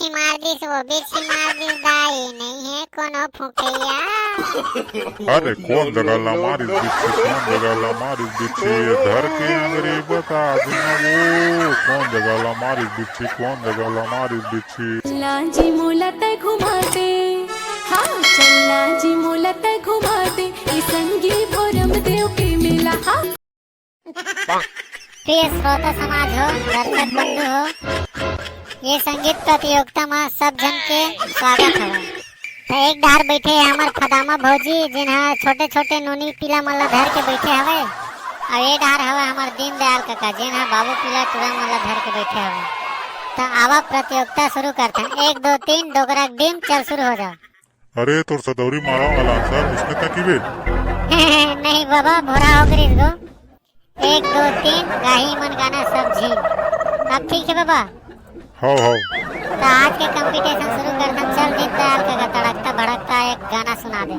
बिच्छी मार दिस वो बिच्छी मार दिस दाई नहीं है कोनो फुकैया। अरे कौन जगह मारिस बिच्छी, कौन जगह मारिस बिच्छी, धर के अंगरी बता दूंगा वो कौन जगह मारिस बिच्छी, कौन जगह मारिस बिच्छी। लाजी मोलत घुमाते, हाँ चल्ला जी मोलत घुमाते, ई संगी भोरम देव के मेला। हाँ प्रिय श्रोता समाज हो, दर्शक बंधु हो, ये संगीत प्रतियोगिता में सब जन के स्वागत है। तो एक डार बैठे हमार फदामा भौजी जिन्हा छोटे छोटे नोनी पीला मल्ला धर के बैठे हवे, और ये डार हवा हमार दीनदयाल काका जिन्हा बाबू पीला टूरा मल्ला धर के बैठे हवे। तो आवा प्रतियोगिता शुरू करते हैं। 1 2 3 डोगरा डिम, चल शुरू हो जाओ। अरे तोर सदौरी मारा वाला आंसर इसमें क्या कीबे? नहीं बाबा भोरा हो गई इसको। 1 2 3 गाही मन गाना सब झील। अब ठीक है बाबा। हाउ तो आज के कंपटीशन शुरू करते हैं। चल दीनदयाल काका तड़कता भड़कता एक गाना सुना दे।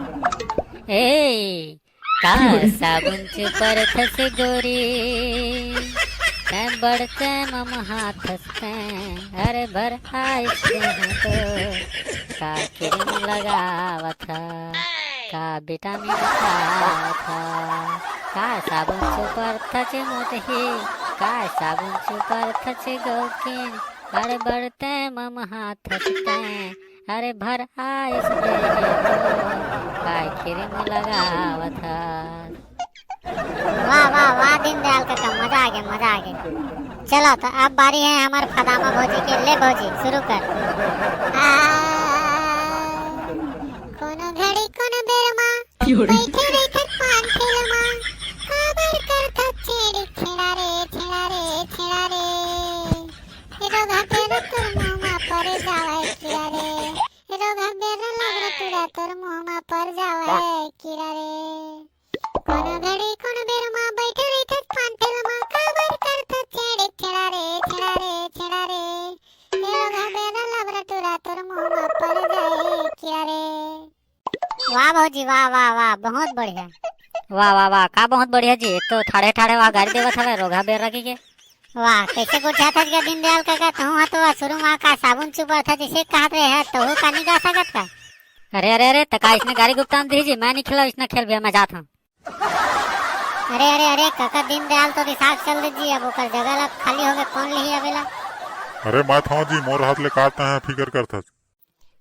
ए का साबुन पर थस गोरी तै बढ़ते मम हाथस्ते, अरे भर आइस तो का क्रीम लगावत का विटामिन खावत का साबुन पर थच मोटही का साबुन पर थच गौकिन, अरे बढ़ते मम हाथस्ते, अरे भर आइस तो का क्रीम लगावत। वाह वाह वाह दीनदयाल काका, मजा आ गया मजा आ गया। चलो तो अब बारी है हमारे फदामा भौजी के। ले भौजी शुरू कर। कोनो घड़ी कोनो बेर माँ बैठे बैठे पान खेल माँ काबर करता छेड़ी छेड़ा रे छेड़ा रे छेड़ा रे रोगा बेर तोर मुँह मा पर जावे किरा रे रोगा बेर लग तुरा तोर मुँह मा पर जावे किरा रे कोनो घड़ी कोनो बेर माँ बैठे बैठे पान खेल माँ काबर करता छेड़ी छेड़ा रे छेड़ा रे छेड़ा रे रोगा बेर लग तुरा तोर मुँह मा पर जाए किरा रे। वाह भौजी वाह वाह वाह, बहुत बढ़िया। वाह वाह वाह, का बहुत बढ़िया जी। एक तो ठाड़े ठाड़े वहाँ गाड़ी देवत हवे रोगा बेर रखी के। वाह कैसे गुठा था क्या दीनदयाल काका, तू तो शुरू में का साबुन चुपा था जिसे कहते है तो का नहीं गा सकत का। अरे अरे अरे तका इसने गाड़ी गुप्तान दीजिए, मैं नहीं खिलाऊ इसने खेल भी मैं जाता हूँ। अरे अरे अरे काका दीनदयाल तो रिसार्च चल दीजिए, अब ओकर जगह खाली हो गए कौन ली अवेला। अरे मैं था जी मोर हाथ ले काटते हैं फिकर करता।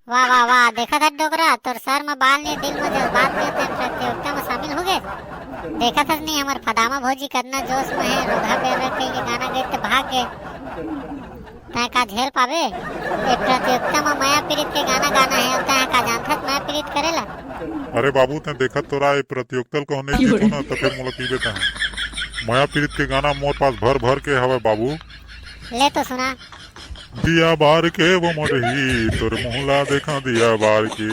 वाह वाह वाह, देखा था डोगरा तोर सर में बाल नहीं दिल में जज्बात नहीं होते, प्रतियोगिता में शामिल हो गए। देखा था नहीं हमारे फदामा भौजी करना जोश में है, रोगा बेर रख के गाना गए तो भाग गए। तय का झेल पावे एक प्रतियोगिता में माया पीड़ित के गाना गाना है, अब तय का जानता माया पीड़ित करेला। अरे बाबू ते देखा तोरा ये प्रतियोगिता को नहीं जीतो ना तो फिर मोला पीबे ता माया पीड़ित के गाना मोर पास भर भर के हवे बाबू। ले तो सुना। दिया बार के वो मोटही तोर मुहला देखा दिया बार के,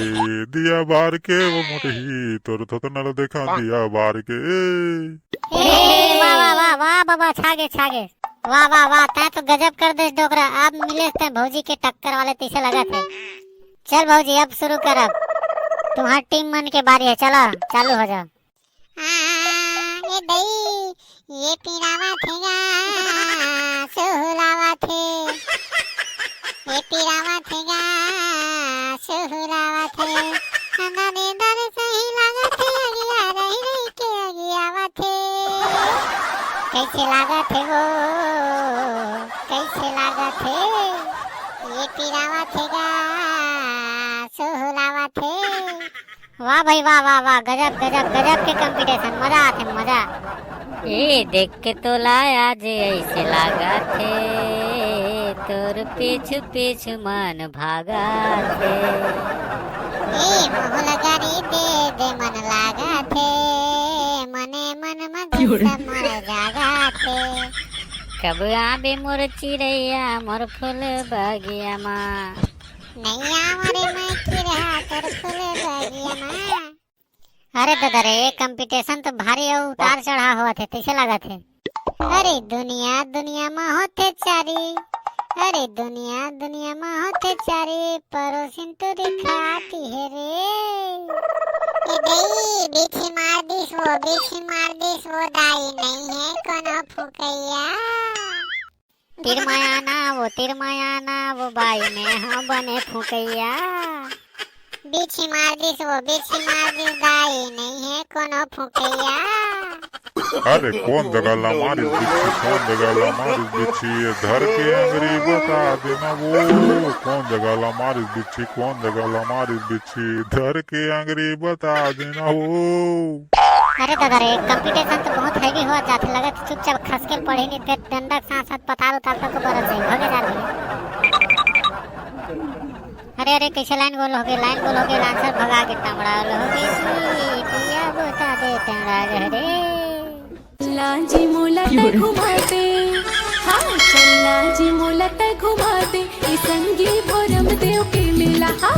दिया बार के वो मोटही तोर थोतनल देखा दिया बार के। वाह वाह वाह वाह बाबा, छागे छागे, वाह वाह वाह, तय तो गजब कर दे डोगरा। अब मिले थे भौजी के टक्कर वाले तीसरे लगा थे। चल भौजी अब शुरू कर, अब तुम्हारी टीम मन के बारी है, चलो चालू हो जाओ। ये दई ये पीरावा थेगा सुहुरावा थे, ये पीरावा थेगा सुहुरावा थे, अंदर दर सही लगा थे अगिया रही रही के अगियावा थे। कैसे लागा थे वो कैसे लागा थे, ये पीरावा थेगा सुहुरावा थे। वाह भाई वाह वाह वाह, गजब गजब गजब के कंपटीशन, मजा आते मजा। ए देख के तो लाया जे ऐसे लागा थे तोर पीछू पीछू मन भागा थे। ए मोह लगा रे दे मन लागा थे, मने मन मगन सब मर जागा थे। कब आबे मोर चिड़ैया मोर फूल बगिया माँ, नैया मरे मैं किरहा तोर फूल बगिया माँ। अरे दादा रे कंपटीशन तो भारी और उतार चढ़ा हुआ थे, कैसे लगा थे। अरे दुनिया दुनिया में होते चारी, अरे दुनिया दुनिया में होते चारी, पड़ोसिन तो दिखाती है रे। ये दई बिच्छी मार दिस वो दाई नहीं है कोनो फुकैया। तिरमायाना वो बाई में हम बने फुकैया। बिछी मार दिस दाई नहीं है कोनो फुकैया। अरे कौन जगाला मारिस बिच्छी, कौन जगाला मारिस बिच्छी, धर के अंगरी बता देना वो। कौन जगाला मारिस बिच्छी, कौन जगाला मारिस बिच्छी, धर के अंगरी बता देना वो। अरे दादा रे कंपटीशन तो बहुत हैवी हो जाते लगे तो चुपचाप खस के पढ़ी नहीं ते डंडा साथ साथ पताल उतार तक बरस है भगे जा रही। अरे कैसे लाइन गोल हो गई आंसर भगा के टमड़ाल हो गई पिया बता दे टमड़ा रे। लाजी मुलत घुमाते हाँ चल लाजी मुलत घुमाते, संगी भोरम देव के मिला हाँ।